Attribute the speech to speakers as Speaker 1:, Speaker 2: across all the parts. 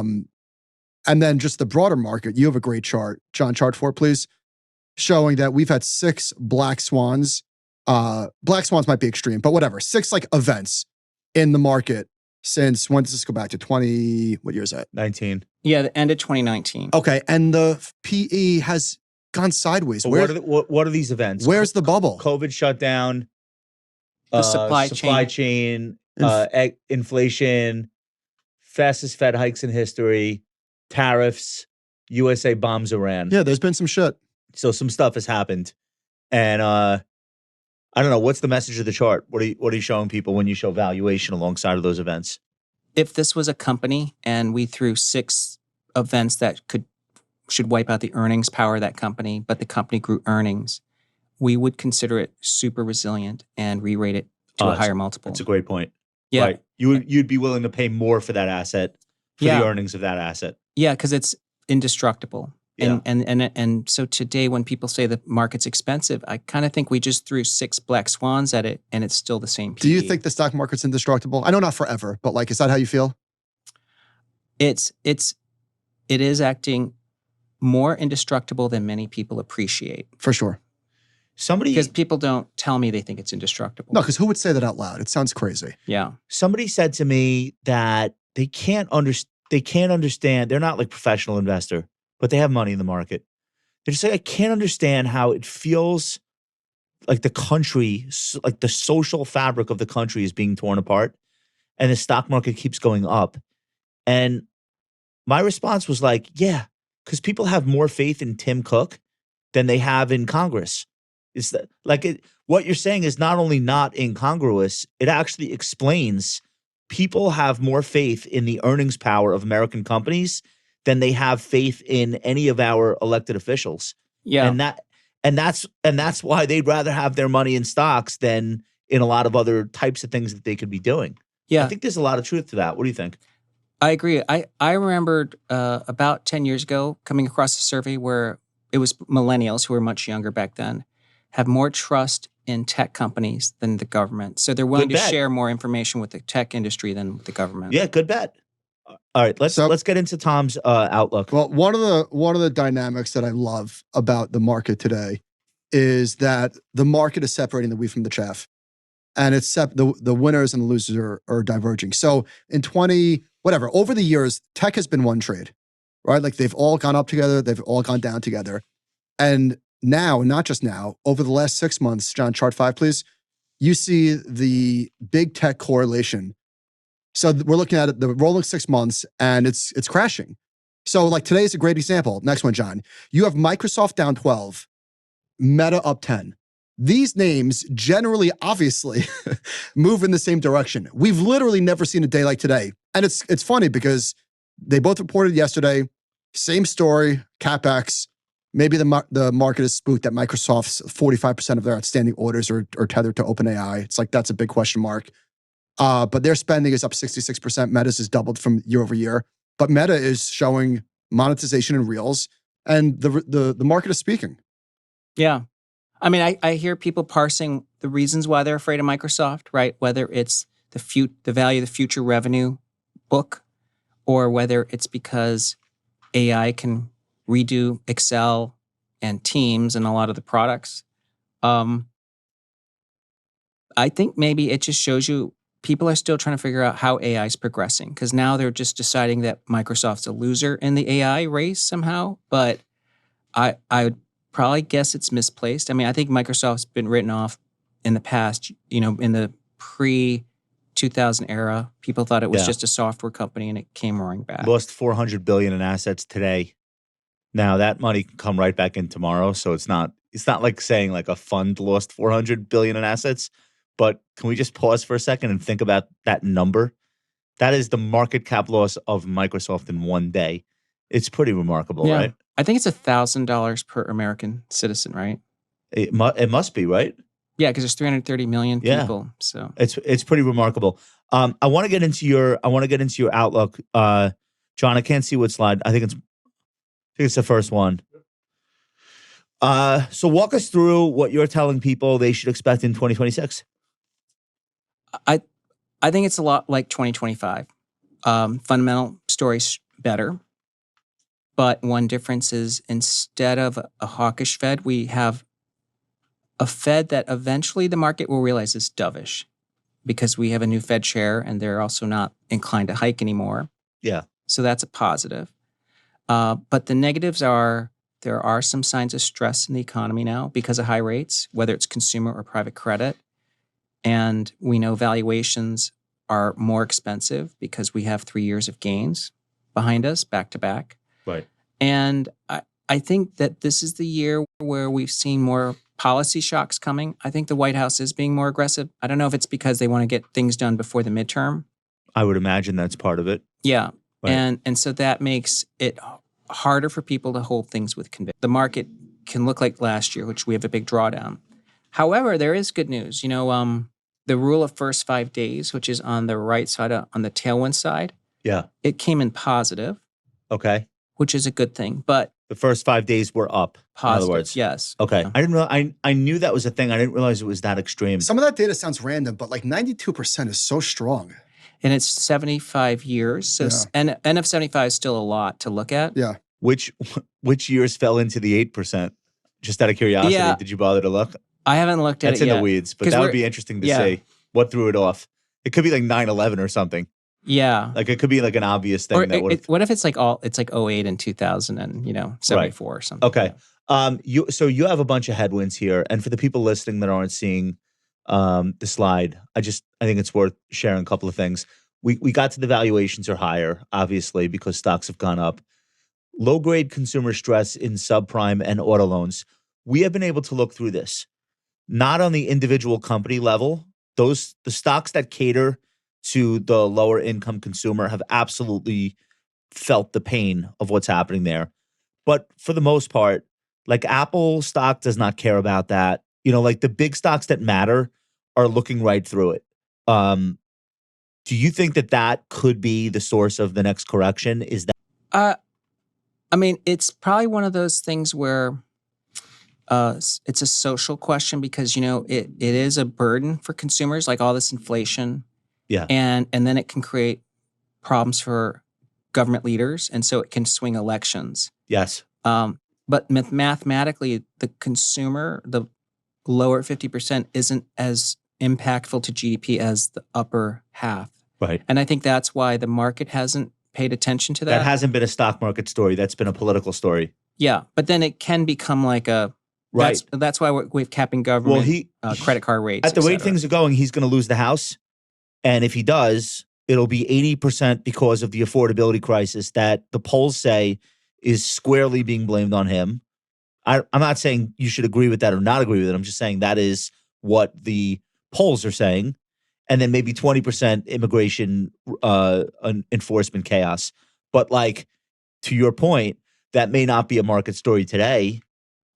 Speaker 1: And then just the broader market, you have a great chart. John, chart 4, please, showing that we've had 6 black swans. Black swans might be extreme, but whatever. 6 like events in the market since, when does this go back to? what year is that?
Speaker 2: 19.
Speaker 3: Yeah, the end of 2019.
Speaker 1: Okay, and the PE has gone sideways.
Speaker 2: What are these events?
Speaker 1: Where's the bubble?
Speaker 2: COVID shutdown,
Speaker 3: The supply
Speaker 2: chain, inflation, fastest Fed hikes in history, tariffs, USA bombs Iran.
Speaker 1: Yeah, there's been some shit.
Speaker 2: So some stuff has happened. And I don't know, what's the message of the chart? What are you showing people when you show valuation alongside of those events?
Speaker 3: If this was a company and we threw 6 events that should wipe out the earnings power of that company, but the company grew earnings, we would consider it super resilient and re-rate it to a higher multiple.
Speaker 2: That's a great point.
Speaker 3: Yeah.
Speaker 2: Right. You'd be willing to pay more for that asset, for the earnings of that asset.
Speaker 3: Yeah, because it's indestructible.
Speaker 2: Yeah.
Speaker 3: And so today when people say the market's expensive, I kind of think we just threw 6 black swans at it and it's still the same PE.
Speaker 1: Do you think the stock market's indestructible? I know not forever, but like, is that how you feel?
Speaker 3: It is acting more indestructible than many people appreciate.
Speaker 1: For sure.
Speaker 3: Because people don't tell me they think it's indestructible.
Speaker 1: No, because who would say that out loud? It sounds crazy.
Speaker 3: Yeah.
Speaker 2: Somebody said to me that they can't understand. They're not like professional investor, but they have money in the market. They're just like, I can't understand how it feels like the country, like the social fabric of the country is being torn apart and the stock market keeps going up. And my response was like, yeah, because people have more faith in Tim Cook than they have in Congress. It's what you're saying is not only not incongruous, it actually explains people have more faith in the earnings power of American companies than they have faith in any of our elected officials.
Speaker 3: Yeah.
Speaker 2: And that's why they'd rather have their money in stocks than in a lot of other types of things that they could be doing.
Speaker 3: Yeah.
Speaker 2: I think there's a lot of truth to that. What do you think?
Speaker 3: I agree. I remembered about 10 years ago coming across a survey where it was millennials who were much younger back then have more trust in tech companies than the government. So they're willing to share more information with the tech industry than with the government.
Speaker 2: Yeah, good bet. All right, let's get into Tom's outlook.
Speaker 1: Well, one of the dynamics that I love about the market today is that the market is separating the wheat from the chaff, and it's the winners and the losers are diverging. So in over the years, tech has been one trade, right? Like they've all gone up together, they've all gone down together, and now, not just now, over the last 6 months, John, chart 5, please, you see the big tech correlation. So we're looking at the rolling 6 months and it's crashing. So like today is a great example. Next one, John. You have Microsoft down 12, Meta up 10. These names generally, obviously, move in the same direction. We've literally never seen a day like today. And it's funny because they both reported yesterday, same story, CapEx. Maybe the market is spooked that Microsoft's 45% of their outstanding orders are tethered to OpenAI. It's like, that's a big question mark. But their spending is up 66%. Meta's has doubled from year over year. But Meta is showing monetization in Reels, and the market is speaking.
Speaker 3: Yeah. I mean, I hear people parsing the reasons why they're afraid of Microsoft, right? Whether it's the value of the future revenue book, or whether it's because AI can redo Excel and Teams and a lot of the products. I think maybe it just shows you people are still trying to figure out how AI is progressing, because now they're just deciding that Microsoft's a loser in the AI race somehow. But I would probably guess it's misplaced. I mean, I think Microsoft's been written off in the past, in the pre-2000 era. People thought it was just a software company and it came roaring back.
Speaker 2: Lost $400 billion in assets today. Now that money can come right back in tomorrow. So it's not like saying like a fund lost $400 billion in assets. But can we just pause for a second and think about that number? That is the market cap loss of Microsoft in one day. It's pretty remarkable, right?
Speaker 3: I think it's $1,000 per American citizen, right?
Speaker 2: It must be, right?
Speaker 3: Yeah, because there's 330 million people. So
Speaker 2: it's pretty remarkable. I want to get into your outlook, John. I can't see what slide. I think it's the first one. So walk us through what you're telling people they should expect in 2026.
Speaker 3: I think it's a lot like 2025. Fundamental stories better. But one difference is instead of a hawkish Fed, we have a Fed that eventually the market will realize is dovish because we have a new Fed chair and they're also not inclined to hike anymore.
Speaker 2: Yeah.
Speaker 3: So that's a positive. But the negatives are there are some signs of stress in the economy now because of high rates, whether it's consumer or private credit. And we know valuations are more expensive because we have 3 years of gains behind us, back to back.
Speaker 2: Right.
Speaker 3: And I think that this is the year where we've seen more policy shocks coming. I think the White House is being more aggressive. I don't know if it's because they want to get things done before the midterm.
Speaker 2: I would imagine that's part of it.
Speaker 3: Yeah.
Speaker 2: Right.
Speaker 3: And so that makes it harder for people to hold things with conviction. The market can look like last year, which we have a big drawdown. However, there is good news. The rule of first 5 days, which is on the right side, on the tailwind side,
Speaker 2: Yeah.
Speaker 3: it came in positive,
Speaker 2: Okay.
Speaker 3: which is a good thing. But
Speaker 2: The first 5 days were up.
Speaker 3: positive,
Speaker 2: in other words.
Speaker 3: yes.
Speaker 2: Okay.
Speaker 3: Yeah.
Speaker 2: I didn't know. I knew that was a thing. I didn't realize it was that extreme.
Speaker 1: Some of that data sounds random, but like 92% is so strong.
Speaker 3: And it's 75 years. So
Speaker 1: Yeah.
Speaker 3: N of 75 is still a lot to look at.
Speaker 1: Yeah.
Speaker 2: Which years fell into the 8%? Just out of curiosity,
Speaker 3: Yeah.
Speaker 2: did you bother to look?
Speaker 3: I haven't looked at
Speaker 2: That's
Speaker 3: it
Speaker 2: in
Speaker 3: yet.
Speaker 2: the weeds, but
Speaker 3: 'Cause
Speaker 2: that would
Speaker 3: we're-
Speaker 2: be interesting to
Speaker 3: yeah.
Speaker 2: see what threw it off. It could be like 9/11 or something.
Speaker 3: Yeah.
Speaker 2: Like it could be like an obvious thing
Speaker 3: Or
Speaker 2: that would.
Speaker 3: what if it's like 08 and 2000 and 74 or something.
Speaker 2: Okay. So you have a bunch of headwinds here, and for the people listening that aren't seeing the slide, I think it's worth sharing a couple of things. We got to the valuations are higher, obviously, because stocks have gone up. Low grade consumer stress in subprime and auto loans. We have been able to look through this, not on the individual company level. The stocks that cater to the lower income consumer have absolutely felt the pain of what's happening there. But for the most part, like Apple stock does not care about that. Like the big stocks that matter are looking right through it. Do you think that could be the source of the next correction? Is that?
Speaker 3: I mean, it's probably one of those things where it's a social question because, it is a burden for consumers, like all this inflation.
Speaker 2: Yeah.
Speaker 3: And then it can create problems for government leaders. And so it can swing elections.
Speaker 2: Yes.
Speaker 3: But mathematically, the consumer, the lower 50% isn't as impactful to GDP as the upper half.
Speaker 2: Right.
Speaker 3: And I think that's why the market hasn't paid attention to that.
Speaker 2: That hasn't been a stock market story. That's been a political story.
Speaker 3: Yeah. But then it can become like a,
Speaker 2: right.
Speaker 3: That's why we're capping government credit card rates.
Speaker 2: At the rate things are going, he's going to lose the House. And if he does, it'll be 80% because of the affordability crisis that the polls say is squarely being blamed on him. I'm not saying you should agree with that or not agree with it. I'm just saying that is what the polls are saying. And then maybe 20% immigration enforcement chaos. But like, to your point, that may not be a market story today,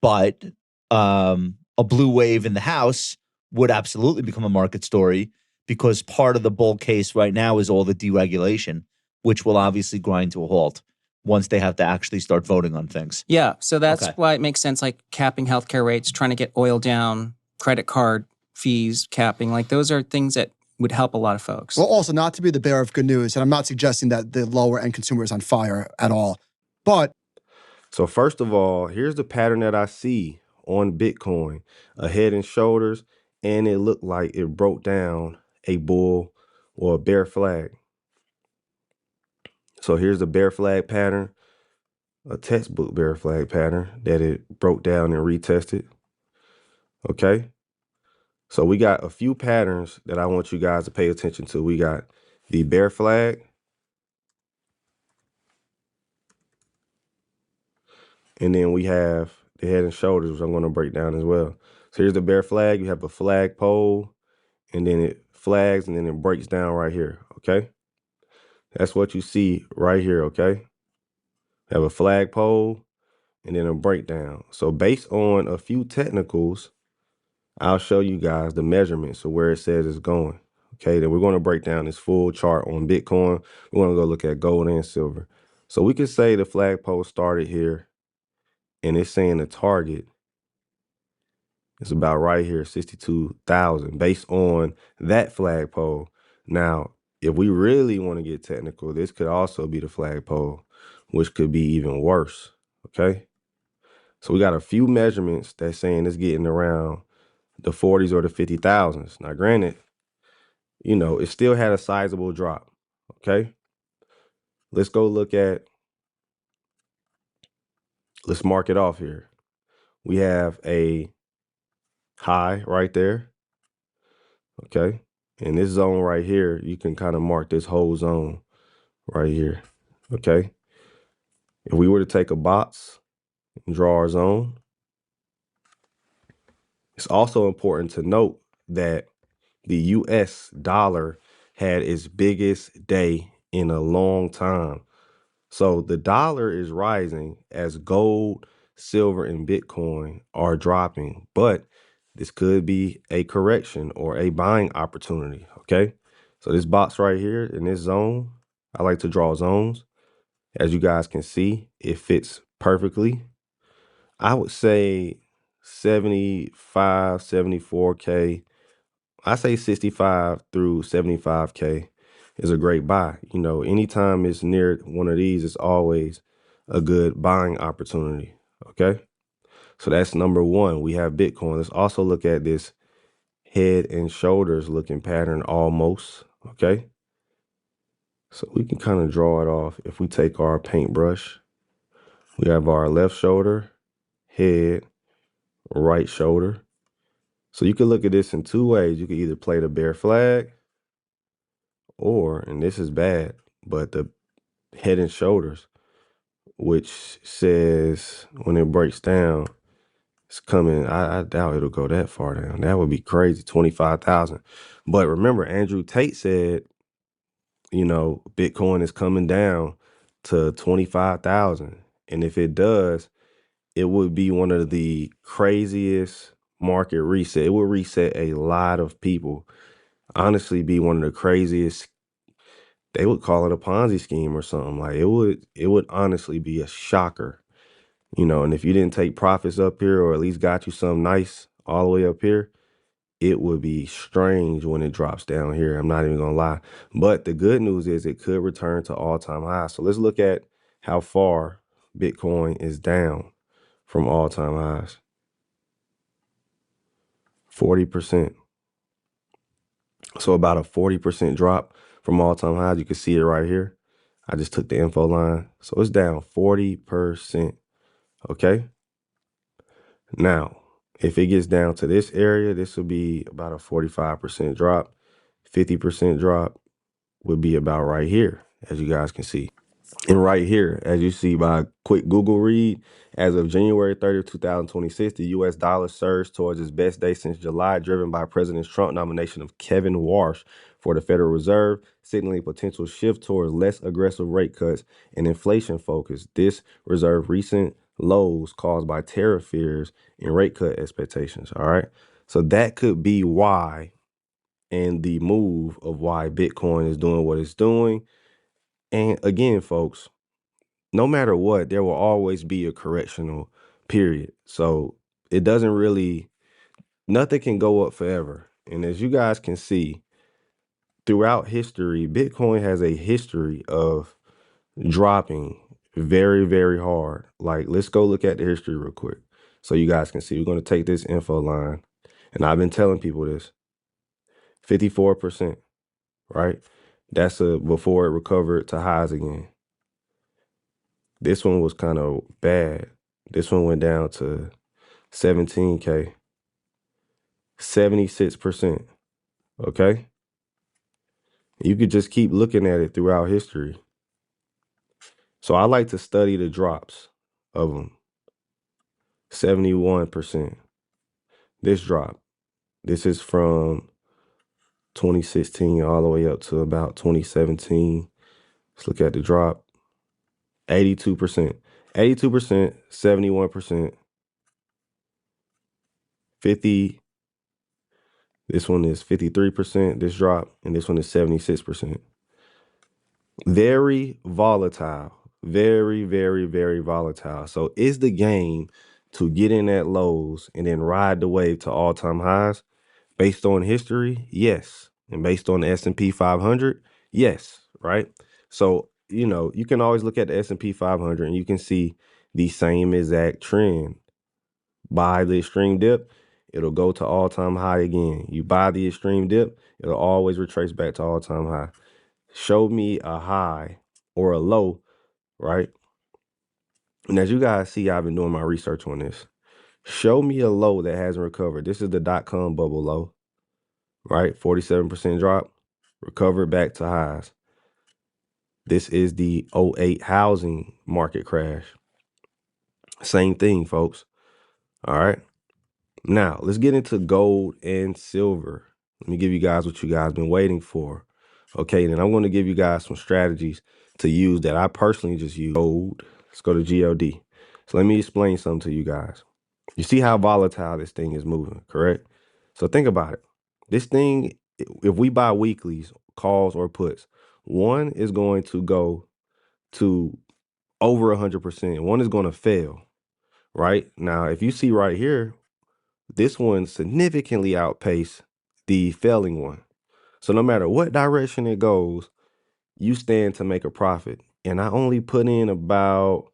Speaker 2: but a blue wave in the House would absolutely become a market story because part of the bull case right now is all the deregulation, which will obviously grind to a halt once they have to actually start voting on things.
Speaker 3: Yeah, so that's why it makes sense, like capping healthcare rates, trying to get oil down, credit card fees capping. Like those are things that would help a lot of folks.
Speaker 1: Well, also not to be the bearer of good news, and I'm not suggesting that the lower end consumer is on fire at all, but.
Speaker 4: So first of all, here's the pattern that I see on Bitcoin, a head and shoulders, and it looked like it broke down a bull or a bear flag. So here's the bear flag pattern, a textbook bear flag pattern that it broke down and retested. Okay. So we got a few patterns that I want you guys to pay attention to. We got the bear flag. And then we have the head and shoulders, which I'm going to break down as well. So here's the bear flag. You have a flag pole, and then it flags, and then it breaks down right here, okay? That's what you see right here, okay? You have a flag pole, and then a breakdown. So based on a few technicals, I'll show you guys the measurements of where it says it's going, okay? Then we're going to break down this full chart on Bitcoin. We're going to go look at gold and silver. So we could say the flag pole started here, and it's saying the target is about right here, 62,000, based on that flagpole. Now, if we really want to get technical, this could also be the flagpole. which could be even worse. Okay. So we got a few measurements that's saying it's getting around the 40s or the 50,000s. Now, granted, it still had a sizable drop. Okay. Let's go let's mark it off here. We have a high right there. Okay. In this zone right here, you can kind of mark this whole zone right here. Okay. If we were to take a box and draw our zone, it's also important to note that the US dollar had its biggest day in a long time. So the dollar is rising as gold, silver, and Bitcoin are dropping, but this could be a correction or a buying opportunity. Okay. So this box right here in this zone, I like to draw zones. As you guys can see, it fits perfectly. I would say 75, 74K. I say 65 through 75K is a great buy. Anytime it's near one of these, it's always a good buying opportunity. Okay. So that's number one. We have Bitcoin. Let's also look at this head and shoulders looking pattern almost. Okay. So we can kind of draw it off. If we take our paintbrush, we have our left shoulder, head, right shoulder. So you can look at this in two ways. You can either play the bear flag or, and this is bad, but the head and shoulders, which says when it breaks down, it's coming. I doubt it'll go that far down. That would be crazy, 25,000. But remember, Andrew Tate said, Bitcoin is coming down to 25,000. And if it does, it would be one of the craziest market reset. It would reset a lot of people. Honestly, be one of the craziest. They would call it a Ponzi scheme or something. Like it would honestly be a shocker. And if you didn't take profits up here or at least got you something nice all the way up here, it would be strange when it drops down here. I'm not even gonna lie. But the good news is it could return to all-time highs. So let's look at how far Bitcoin is down from all-time highs. 40%. So about a 40% drop from all-time highs. You can see it right here. I just took the info line. So it's down 40%. Okay. Now, if it gets down to this area, this will be about a 45% drop. 50% drop would be about right here, as you guys can see. And right here, as you see by a quick Google read, as of January 30th, 2026, the U.S. dollar surged towards its best day since July, driven by President Trump's nomination of Kevin Warsh for the Federal Reserve, signaling a potential shift towards less aggressive rate cuts and inflation focus. This reserve recent lows caused by tariff fears and rate cut expectations. All right. So that could be why, and the move of why Bitcoin is doing what it's doing. And again, folks, no matter what, there will always be a correctional period. So it doesn't really, nothing can go up forever. And as you guys can see, throughout history, Bitcoin has a history of dropping very, very hard. Like, let's go look at the history real quick so you guys can see. We're going to take this info line, and I've been telling people this, 54%, right? That's before it recovered to highs again. This one was kind of bad. This one went down to 17K, 76%. Okay. You could just keep looking at it throughout history. So I like to study the drops of them. 71%. This drop, this is from 2016 all the way up to about 2017. Let's look at the drop. 82%, 82%, 71%, 50. This one is 53%, this drop, and this one is 76%. Very volatile, very, very, very volatile. So is the game to get in at lows and then ride the wave to all-time highs? Based on history, yes. And based on the S&P 500, yes, right? So you can always look at the S&P 500 and you can see the same exact trend. Buy the extreme dip, it'll go to all-time high again. You buy the extreme dip, it'll always retrace back to all-time high. Show me a high or a low, right? And as you guys see, I've been doing my research on this. Show me a low that hasn't recovered. This is the dot-com bubble low, right? 47% drop, recovered back to highs. This is the '08 housing market crash. Same thing, folks. All right. Now, let's get into gold and silver. Let me give you guys what you guys been waiting for. Okay, then I'm going to give you guys some strategies to use that I personally just use. Gold. Let's go to GLD. So let me explain something to you guys. You see how volatile this thing is moving, correct? So think about it. This thing, if we buy weeklies, calls, or puts, one is going to go to over 100%. One is going to fail, right? Now, if you see right here, this one significantly outpaced the failing one. So no matter what direction it goes, you stand to make a profit. And I only put in about,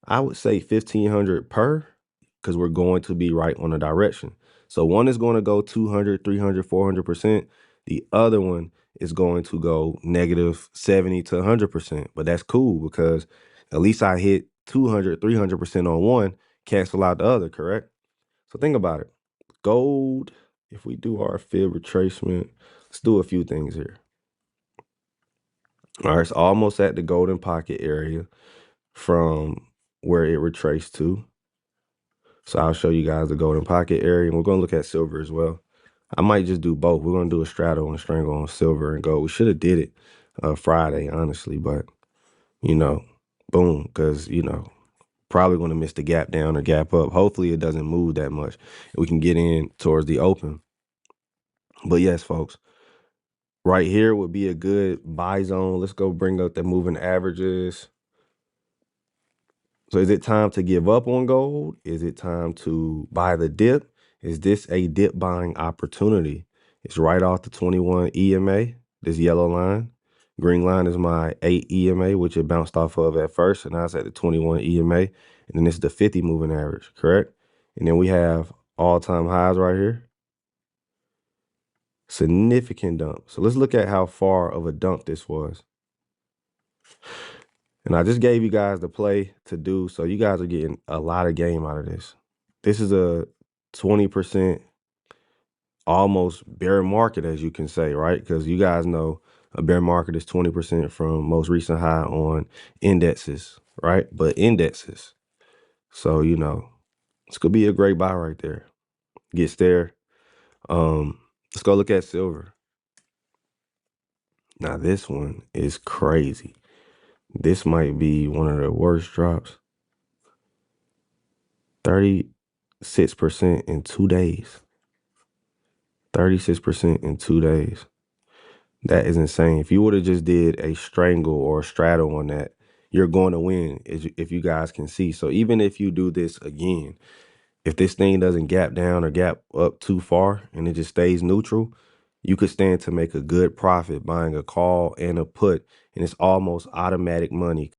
Speaker 4: I would say 1,500 per, because we're going to be right on the direction. So one is going to go 200, 300, 400%. The other one is going to go negative 70 to 100%. But that's cool because at least I hit 200, 300% on one, cancel out the other, correct? So think about it. Gold, if we do our fib retracement, let's do a few things here. All right, it's almost at the golden pocket area from where it retraced to. So I'll show you guys the golden pocket area, and we're going to look at silver as well. I might just do both. We're going to do a straddle and a strangle on silver and gold. We should have did it Friday, honestly, but, boom, because, probably going to miss the gap down or gap up. Hopefully it doesn't move that much. We can get in towards the open. But yes, folks, right here would be a good buy zone. Let's go bring up the moving averages. So is it time to give up on gold? Is it time to buy the dip? Is this a dip buying opportunity? It's right off the 21 EMA, this yellow line. Green line is my 8 EMA, which it bounced off of at first, and now it's at the 21 EMA. And then this is the 50 moving average, correct? And then we have all-time highs right here. Significant dump. So let's look at how far of a dump this was. And I just gave you guys the play to do, so you guys are getting a lot of game out of this. This is a 20% almost bear market, as you can say, right? Because you guys know a bear market is 20% from most recent high on indexes, right? But indexes. So, this could be a great buy right there. Gets there. Let's go look at silver. Now, this one is crazy. This might be one of the worst drops. 36% in 2 days. 36% in 2 days. That is insane. If you would have just did a strangle or a straddle on that, you're going to win, if you guys can see. So even if you do this again, if this thing doesn't gap down or gap up too far and it just stays neutral, you could stand to make a good profit buying a call and a put, and it's almost automatic money.